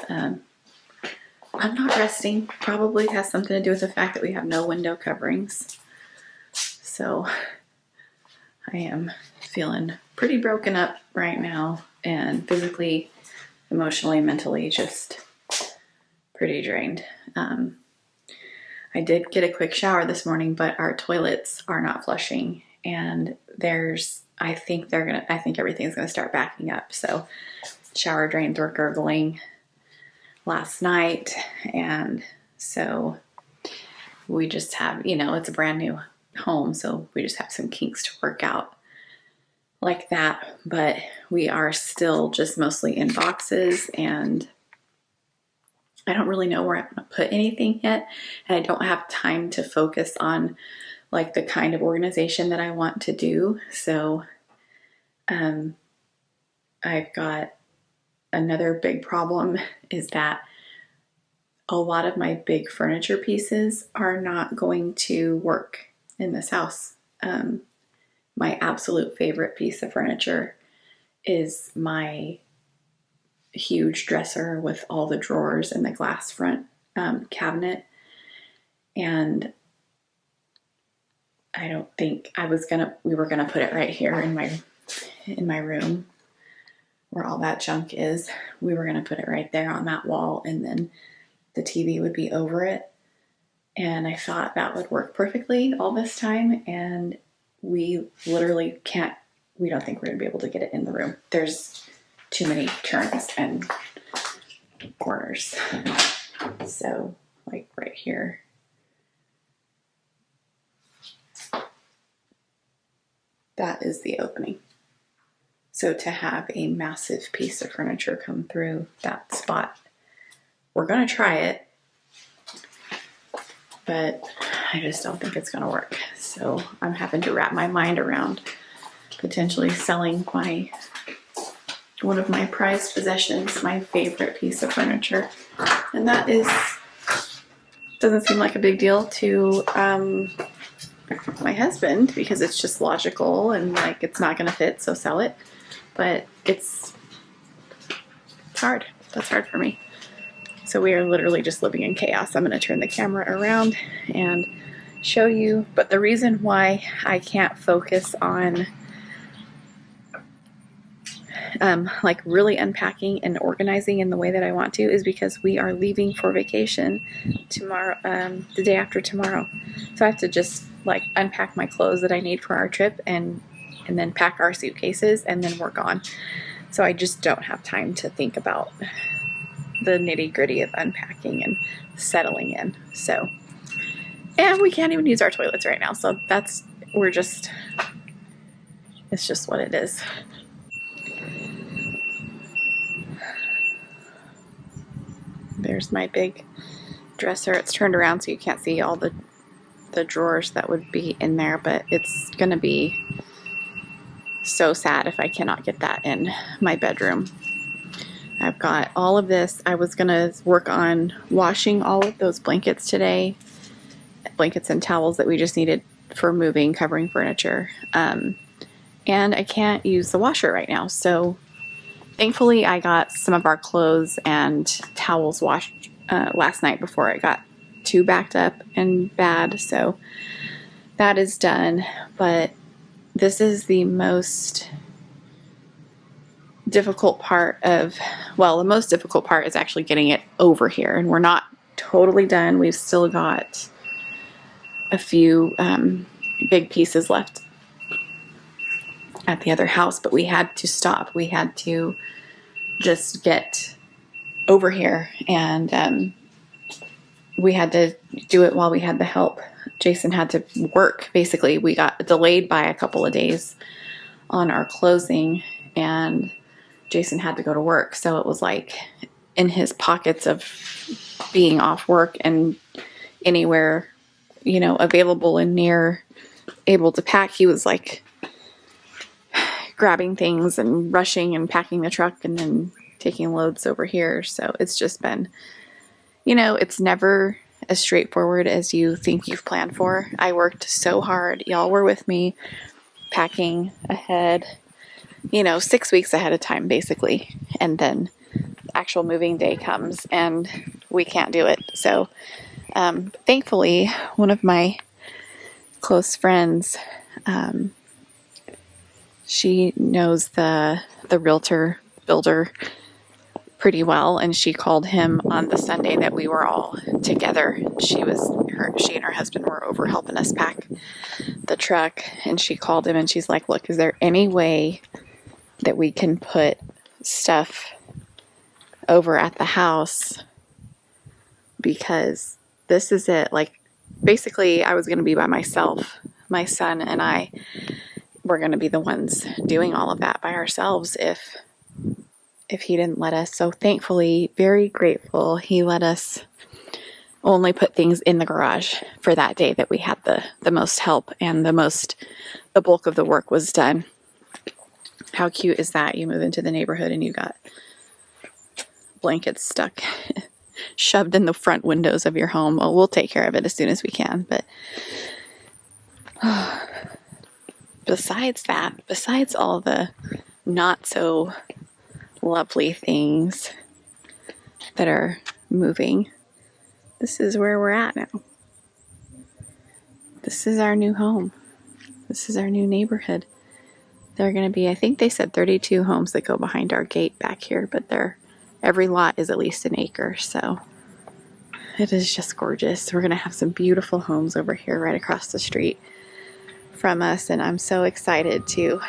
I'm not resting. Probably has something to do with the fact that we have no window coverings. So I am feeling pretty broken up right now, and physically, emotionally, mentally, just pretty drained. I did get a quick shower this morning, but our toilets are not flushing, and I think everything's gonna start backing up. So shower drains were gurgling last night, and so we just have, it's a brand new home, so we just have some kinks to work out like that. But we are still just mostly in boxes, and I don't really know where I'm going to put anything yet, and I don't have time to focus on like the kind of organization that I want to do. So I've got another big problem is that a lot of my big furniture pieces are not going to work in this house. My absolute favorite piece of furniture is my huge dresser with all the drawers and the glass front cabinet. And I don't think we were gonna put it right here in my room where all that junk is. We were gonna put it right there on that wall, and then the TV would be over it. And I thought that would work perfectly all this time, and we literally we don't think we're gonna be able to get it in the room. There's too many turns and corners. So like right here, that is the opening. So to have a massive piece of furniture come through that spot, we're going to try it, but I just don't think it's going to work. So I'm having to wrap my mind around potentially selling one of my prized possessions, my favorite piece of furniture. And that doesn't seem like a big deal to my husband, because it's just logical and like it's not going to fit, so sell it. But it's hard. That's hard for me. So we are literally just living in chaos. I'm going to turn the camera around and show you. But the reason why I can't focus on like really unpacking and organizing in the way that I want to is because we are leaving for vacation tomorrow, the day after tomorrow. So I have to just like unpack my clothes that I need for our trip and then pack our suitcases, and then we're gone. So I just don't have time to think about the nitty gritty of unpacking and settling in. So, and we can't even use our toilets right now. So it's just what it is. There's my big dresser. It's turned around so you can't see all the drawers that would be in there, but it's going to be so sad if I cannot get that in my bedroom. I've got all of this. I was going to work on washing all of those blankets today, blankets and towels that we just needed for moving, covering furniture. And I can't use the washer right now. So thankfully I got some of our clothes and towels washed last night before it got too backed up and bad. So that is done. But this is the most difficult part the most difficult part is actually getting it over here. And we're not totally done. We've still got a few big pieces left at the other house, but we had to stop. We had to just get over here, and we had to do it while we had the help. Jason had to work. Basically, we got delayed by a couple of days on our closing, and Jason had to go to work. So it was like in his pockets of being off work and anywhere, available and near able to pack, he was like grabbing things and rushing and packing the truck and then taking loads over here. So it's just been, it's never as straightforward as you think you've planned for. I worked so hard. Y'all were with me packing ahead, 6 weeks ahead of time, basically. And then actual moving day comes and we can't do it. So thankfully, one of my close friends, she knows the realtor builder pretty well, and she called him on the Sunday that we were all together. She and her husband were over helping us pack the truck, and she called him and she's like, look, is there any way that we can put stuff over at the house, because this is it. Like, basically I was going to be by myself. My son and I were going to be the ones doing all of that by ourselves if he didn't let us. So thankfully, very grateful, he let us only put things in the garage for that day that we had the most help and the bulk of the work was done. How cute is that? You move into the neighborhood and you got blankets stuck, shoved in the front windows of your home. Well, we'll take care of it as soon as we can. But besides all the not so lovely things that are moving, this is where we're at now. This is our new home. This is our new neighborhood. There are going to be, I think they said 32 homes that go behind our gate back here, but every lot is at least an acre, so it is just gorgeous. We're going to have some beautiful homes over here right across the street from us, and I'm so excited to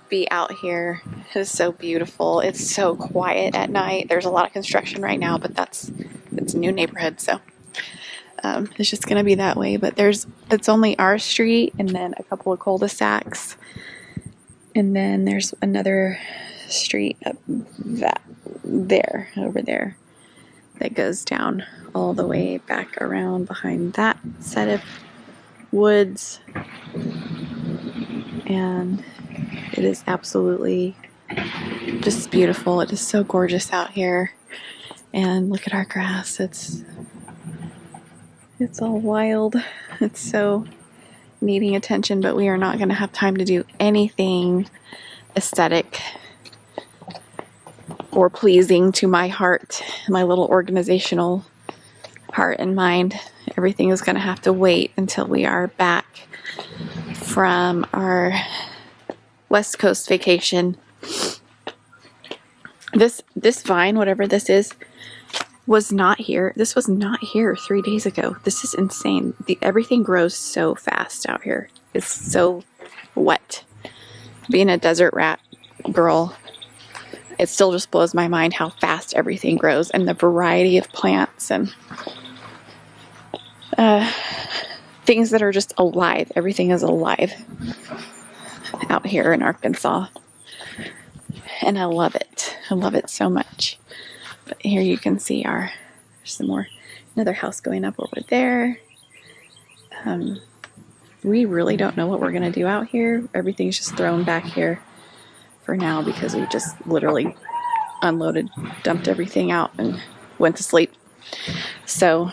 be out here. It is so beautiful. It's so quiet at night. There's a lot of construction right now, but it's a new neighborhood, so it's just going to be that way. But it's only our street and then a couple of cul-de-sacs, and then there's another street up over there that goes down all the way back around behind that set of woods, and it is absolutely just beautiful. It is so gorgeous out here, and look at our grass. It's all wild. It's so needing attention, but we are not going to have time to do anything aesthetic or pleasing to my heart, my little organizational heart and mind. Everything is going to have to wait until we are back from our West Coast vacation. This vine, whatever this is, was not here. This was not here 3 days ago. This is insane. Everything grows so fast out here. It's so wet. Being a desert rat girl, it still just blows my mind how fast everything grows and the variety of plants and things that are just alive. Everything is alive out here in Arkansas. And I love it. I love it so much. But here you can see there's another house going up over there. We really don't know what we're going to do out here. Everything's just thrown back here for now because we just literally unloaded, dumped everything out and went to sleep. So,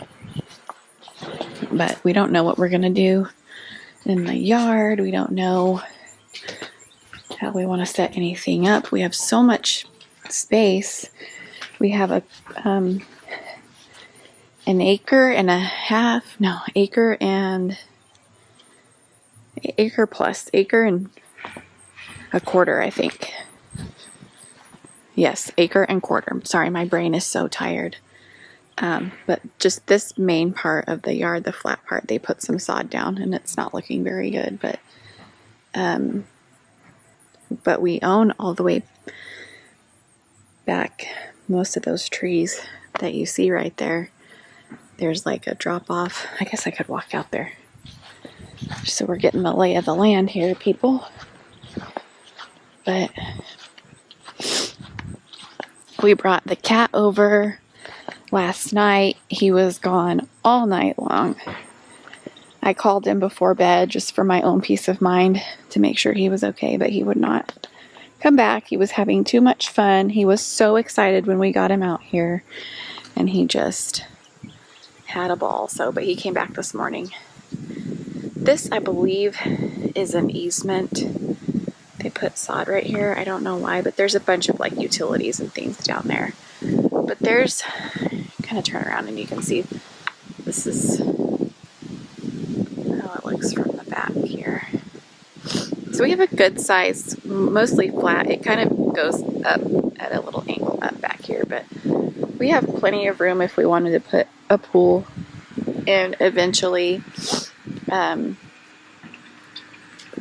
but we don't know what we're going to do in the yard. We don't know how we want to set anything up. We have so much space. We have an acre and a half, no, acre and a quarter, I think. Yes, acre and quarter. Sorry, my brain is so tired. But just this main part of the yard, the flat part, they put some sod down and it's not looking very good, but we own all the way back. Most of those trees that you see right there, there's like a drop off. I guess I could walk out there. So we're getting the lay of the land here, people. But we brought the cat over last night. He was gone all night long. I called him before bed just for my own peace of mind to make sure he was okay, but he would not come back. He was having too much fun. He was so excited when we got him out here, and he just had a ball. But he came back this morning. This, I believe, is an easement they put sod right here. I don't know why, but there's a bunch of like utilities and things down there. But there's, kind of turn around and you can see this is how it looks from the back here. So we have a good size, mostly flat. It kind of goes up at a little angle up back here, but we have plenty of room if we wanted to put a pool in eventually.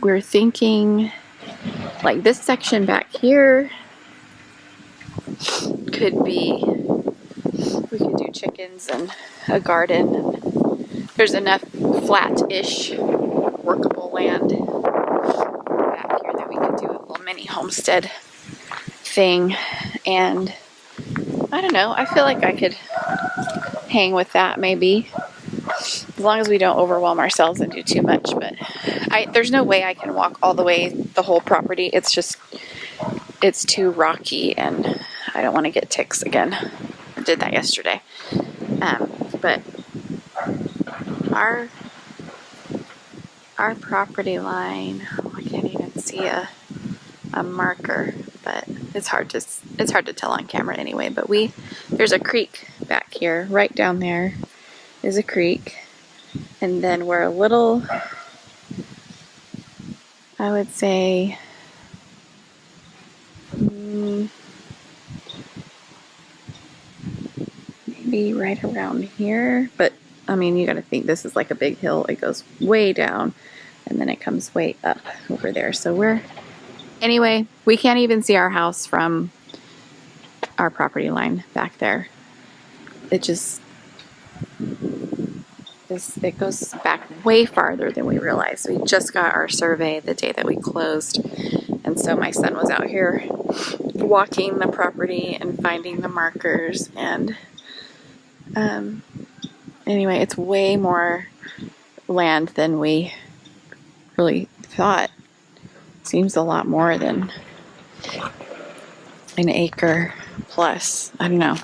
We're thinking like this section back here could be, we could do chickens and a garden. And there's enough flat-ish workable land back here that we could do a little mini homestead thing. And I don't know, I feel like I could hang with that maybe, as long as we don't overwhelm ourselves and do too much. But there's no way I can walk all the way the whole property. It's just, it's too rocky and I don't want to get ticks again. I did that yesterday. But our property line, oh, I can't even see a marker, but it's hard to tell on camera anyway. But there's a creek back here. Right down there is a creek, and then we're a little, I would say, maybe right around here. But I mean, you got to think this is like a big hill. It goes way down and then it comes way up over there. So anyway, we can't even see our house from our property line back there. It just, it goes back way farther than we realized. We just got our survey the day that we closed. And so my son was out here walking the property and finding the markers. And anyway, it's way more land than we really thought. Seems a lot more than an acre plus. I don't know.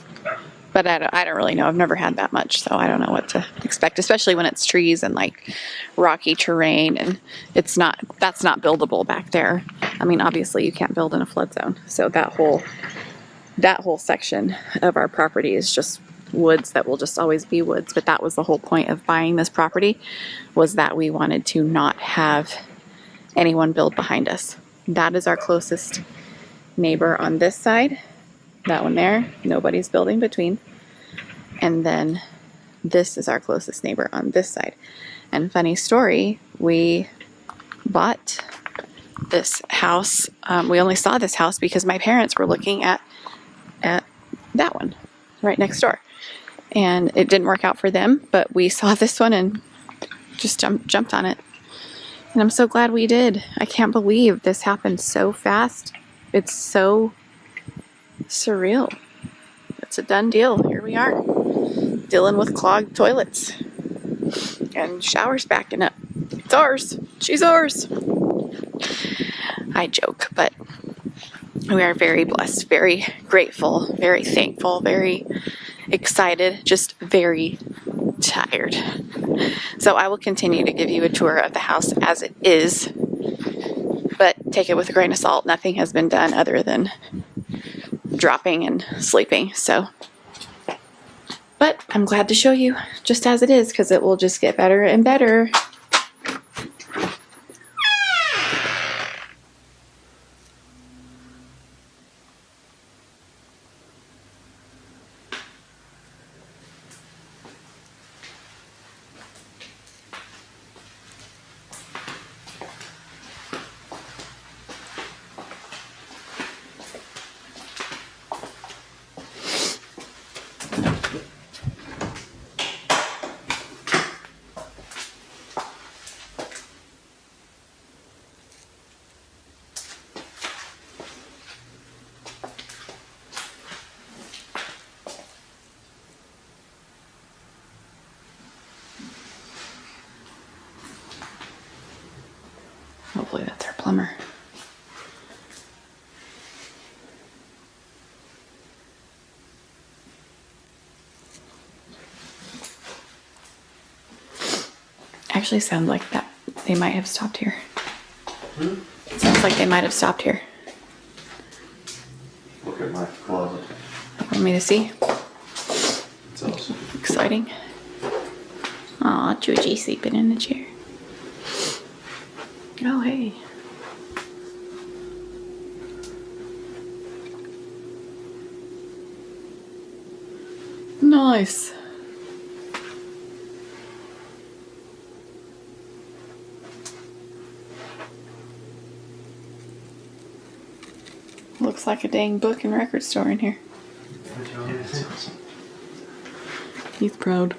But I don't really know. I've never had that much, so I don't know what to expect, especially when it's trees and like rocky terrain, and that's not buildable back there. I mean, obviously you can't build in a flood zone. So that whole section of our property is just woods that will just always be woods. But that was the whole point of buying this property, was that we wanted to not have anyone build behind us. That is our closest neighbor on this side. That one there, nobody's building between. And then this is our closest neighbor on this side. And funny story, we bought this house. We only saw this house because my parents were looking at that one right next door. And it didn't work out for them, but we saw this one and just jumped on it. And I'm so glad we did. I can't believe this happened so fast. It's so surreal. It's a done deal. Here we are, dealing with clogged toilets and showers backing up. It's ours. She's ours. I joke, but we are very blessed, very grateful, very thankful, very excited, just very tired. So I will continue to give you a tour of the house as it is, but take it with a grain of salt. Nothing has been done other than dropping and sleeping. So, but I'm glad to show you just as it is, because it will just get better and better. Hopefully that's our plumber. Actually sounds like that they might have stopped here. Sounds like they might have stopped here. Look at my closet. Want me to see? It's awesome. Exciting. Aw, Georgie sleeping in the chair. Oh, hey. Nice. Looks like a dang book and record store in here. Yeah, it's awesome. He's proud.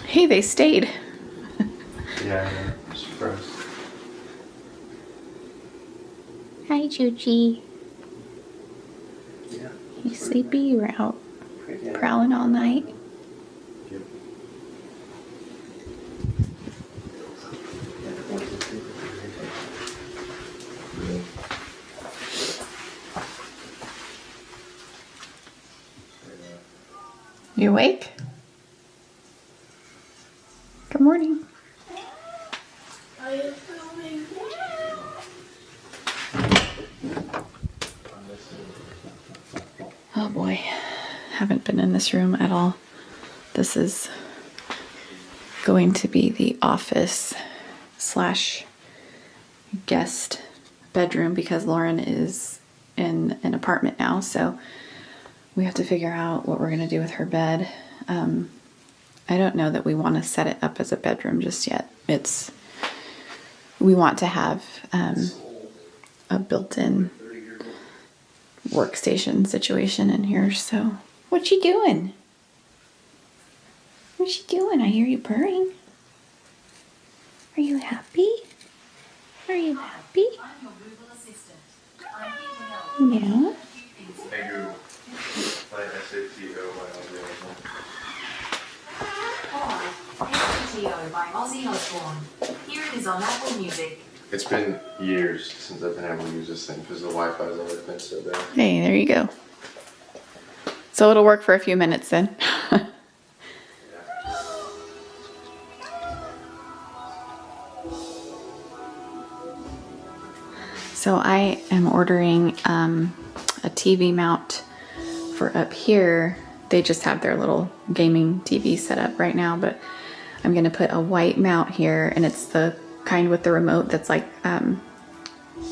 Hey, they stayed. Yeah, I'm surprised. Hi, Juji. Yeah. You sleepy? You were out Yeah. prowling all night. Yep. You awake? Good morning. Are you filming? Oh boy, haven't been in this room at all. This is going to be the office slash guest bedroom because Lauren is in an apartment now, so we have to figure out what we're going to do with her bed. I don't know that we want to set it up as a bedroom just yet. We want to have a built-in workstation situation in here. So, what you doing? What you doing? I hear you purring. Are you happy? Are you happy? Yeah. Hey Google. Play SATO by Ozzy SATO by Ozzy Osbourne. Here it is on Apple Music. It's been years since I've been able to use this thing because the Wi-Fi's always been so bad. Hey, there you go. So it'll work for a few minutes then. So I am ordering a TV mount for up here. They just have their little gaming TV set up right now, but I'm gonna put a white mount here, and it's the kind with the remote that's like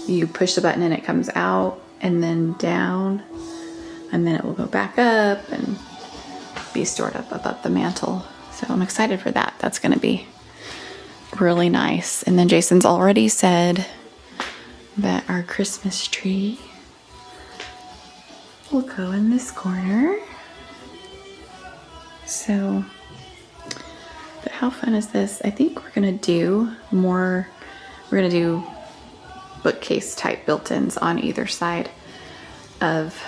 you push the button and it comes out and then down, and then it will go back up and be stored up above the mantle. So I'm excited for that. That's gonna be really nice. And then Jason's already said that our Christmas tree will go in this corner. So, but how fun is this? I think we're gonna do bookcase type built-ins on either side of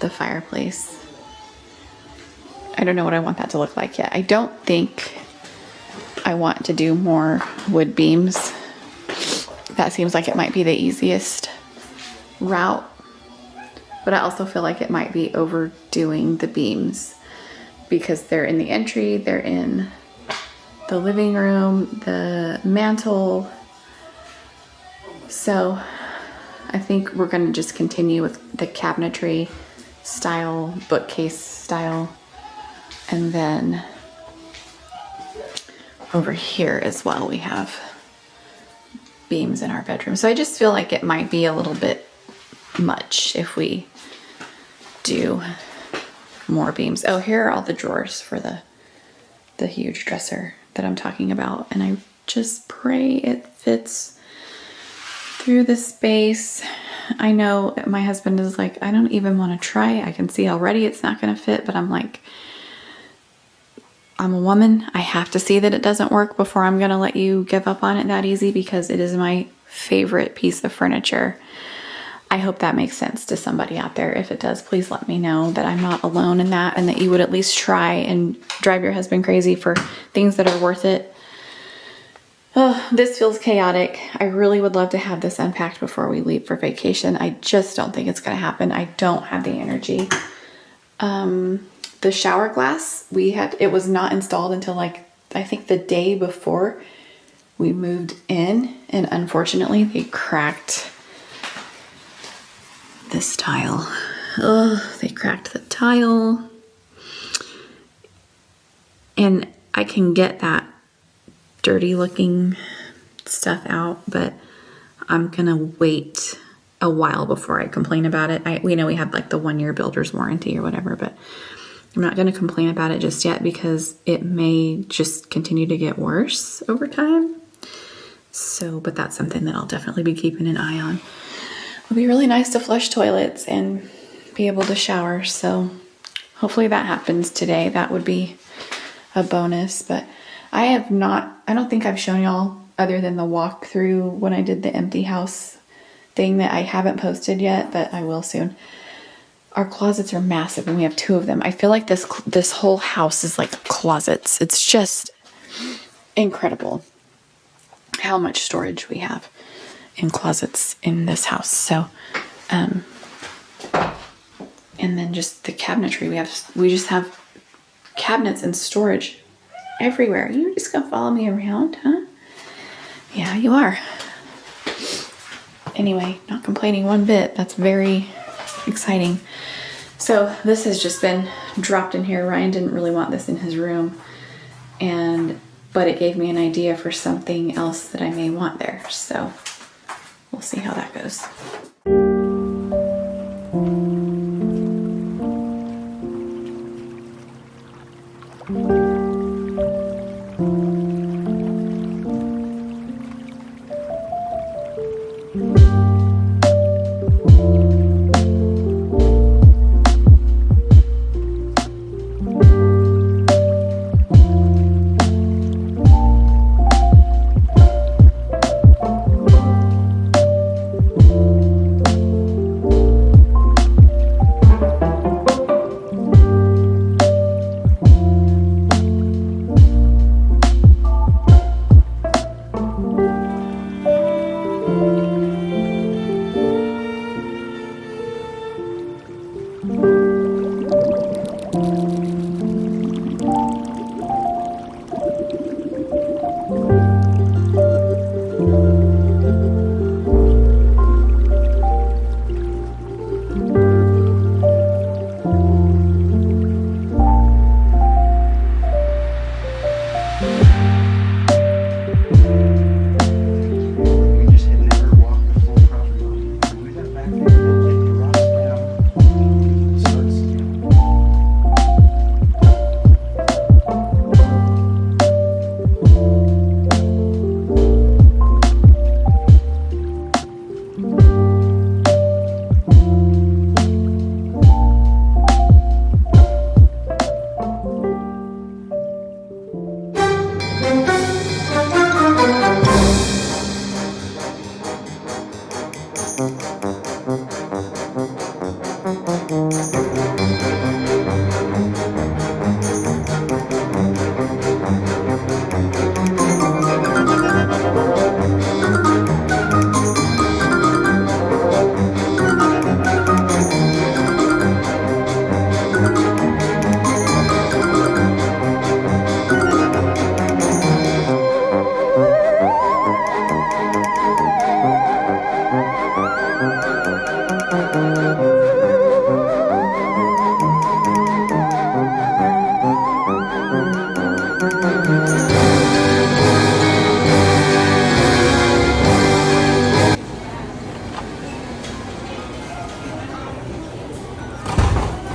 the fireplace. I don't know what I want that to look like yet. I don't think I want to do more wood beams. That seems like it might be the easiest route, but I also feel like it might be overdoing the beams because they're in the entry, they're in the living room, the mantle. So I think we're going to just continue with the cabinetry style, bookcase style, and then over here as well we have beams in our bedroom. So I just feel like it might be a little bit much if we do more beams. Oh, here are all the drawers for the huge dresser that I'm talking about, and I just pray it fits through the space. I know my husband is like, I don't even want to try. I can see already it's not going to fit, but I'm like, I'm a woman. I have to see that it doesn't work before I'm going to let you give up on it that easy, because it is my favorite piece of furniture. I hope that makes sense to somebody out there. If it does, please let me know that I'm not alone in that, and that you would at least try and drive your husband crazy for things that are worth it. Oh, this feels chaotic. I really would love to have this unpacked before we leave for vacation. I just don't think it's going to happen. I don't have the energy. The shower glass, it was not installed until like I think the day before we moved in, and unfortunately they cracked this tile. Oh, they cracked the tile. And I can get that dirty looking stuff out, but I'm gonna wait a while before I complain about it. We know we have like the 1-year builder's warranty or whatever, but I'm not gonna complain about it just yet because it may just continue to get worse over time. So, but that's something that I'll definitely be keeping an eye on. It'll be really nice to flush toilets and be able to shower. So hopefully that happens today. That would be a bonus, but I don't think I've shown y'all other than the walkthrough when I did the empty house thing that I haven't posted yet, but I will soon. Our closets are massive and we have 2 of them. I feel like this whole house is like closets. It's just incredible how much storage we have in closets in this house. So, and then just the cabinetry. We just have cabinets and storage everywhere. You just gonna follow me around, huh? Yeah, you are. Anyway, not complaining one bit. That's very exciting. So this has just been dropped in here. Ryan didn't really want this in his room, but it gave me an idea for something else that I may want there. So we'll see how that goes.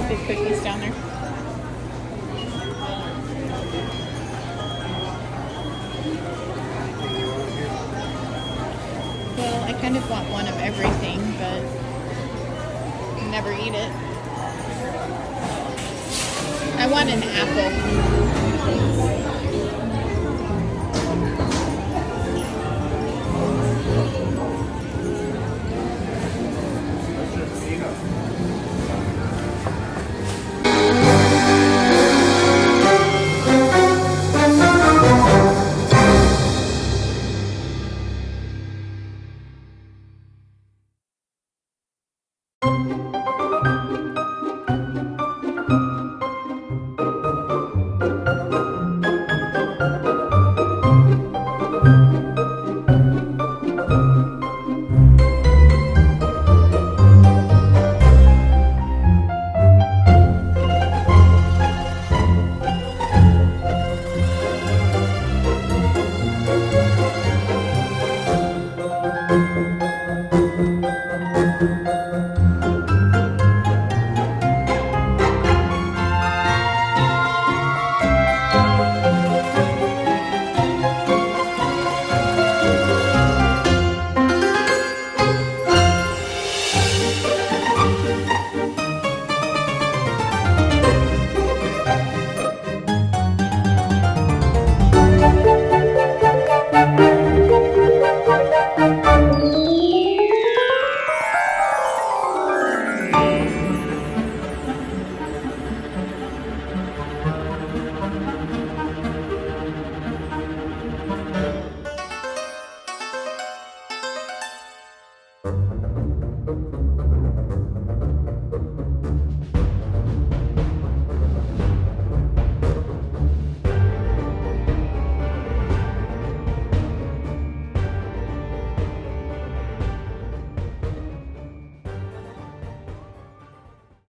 Big cookies down there. Well, I kind of want one of everything, but I never eat it. I want an apple. Bye.